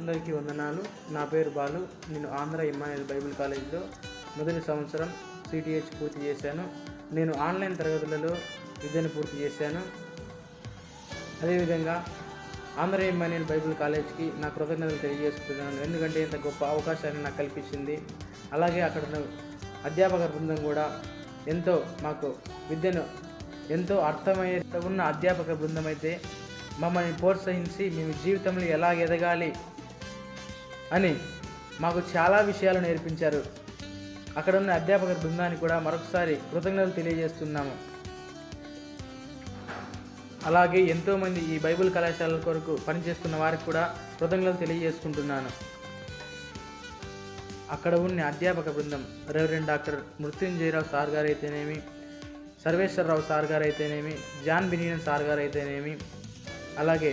అందరికీ వందనాలు. నా పేరు బాలు. నేను ఆంధ్ర ఇమ్మానుయేల్ బైబిల్ కాలేజీలో మొదటి సంవత్సరం సిటిహెచ్ పూర్తి చేశాను. నేను ఆన్లైన్ తరగతులలో విద్యను పూర్తి చేశాను. అదేవిధంగా ఆంధ్ర ఇమ్మానుయేల్ బైబిల్ కాలేజీకి నా కృతజ్ఞతలు తెలియజేసుకుంటున్నాను. ఎందుకంటే ఇంత గొప్ప అవకాశాన్ని నాకు కల్పించింది. అలాగే అక్కడ అధ్యాపక బృందం కూడా మాకు విద్యను ఎంతో అర్థమయ్యే ఉన్న అధ్యాపక బృందం అయితే మమ్మల్ని ప్రోత్సహించి మేము జీవితంలో ఎలా ఎదగాలి అని మాకు చాలా విషయాలు నేర్పించారు. అక్కడ ఉన్న అధ్యాపక బృందానికి కూడా మరొకసారి కృతజ్ఞతలు తెలియజేస్తున్నాము. అలాగే ఎంతోమంది ఈ బైబిల్ కళాశాలల కొరకు పనిచేస్తున్న వారికి కూడా కృతజ్ఞతలు తెలియజేసుకుంటున్నాను. అక్కడ ఉన్న అధ్యాపక బృందం రెవరెండ్ డాక్టర్ మృత్యుంజయరావు సార్ గారు అయితేనేమి, సర్వేశ్వరరావు సార్ గారు అయితేనేమి, జాన్ బినియన్ సార్ గారు అయితేనేమి, అలాగే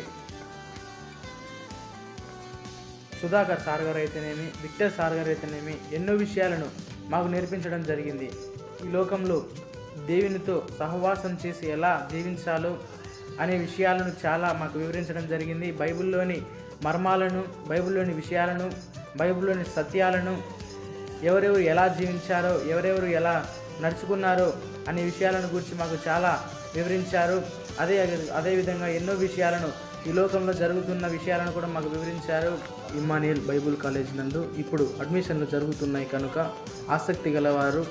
సుధాకర్ సార్ గారు అయితేనేమి, విక్టర్ సార్ గారు అయితేనేమి ఎన్నో విషయాలను మాకు నేర్పించడం జరిగింది. ఈ లోకంలో దేవునితో సహవాసం చేసి ఎలా జీవించాలో అనే విషయాలను చాలా మాకు వివరించడం జరిగింది. బైబిల్లోని మర్మాలను, బైబిల్లోని విషయాలను, బైబిల్లోని సత్యాలను, ఎవరెవరు ఎలా జీవించారో, ఎవరెవరు ఎలా నడుచుకున్నారో అనే విషయాలను గురించి మాకు చాలా వివరించారు. అదేవిధంగా ఎన్నో విషయాలను, ఈ లోకంలో జరుగుతున్న విషయాలను కూడా మాకు వివరించారు. ఇమ్మానుయేల్ బైబిల్ కాలేజ్ నందు ఇప్పుడు అడ్మిషన్లు జరుగుతున్నాయి కనుక ఆసక్తి గలవారు,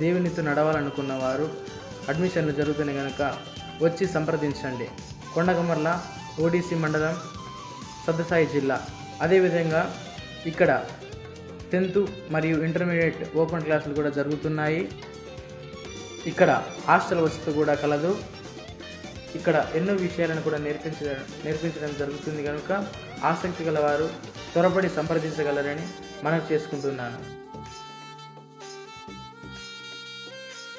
దేవునితో నడవాలనుకున్నవారు అడ్మిషన్లు జరుగుతున్నాయి కనుక వచ్చి సంప్రదించండి. కొండగమర్ల ఓడిసి మండలం, సత్యసాయి జిల్లా. అదేవిధంగా ఇక్కడ 10th మరియు ఇంటర్మీడియట్ ఓపెన్ క్లాసులు కూడా జరుగుతున్నాయి. ఇక్కడ హాస్టల్ వసతి కూడా కలదు. ఇక్కడ ఎన్నో విషయాలను కూడా నేర్పించడం జరుగుతుంది కనుక ఆసక్తి గలవారు త్వరపడి సంప్రదించగలరని మనవి చేసుకుంటున్నాను.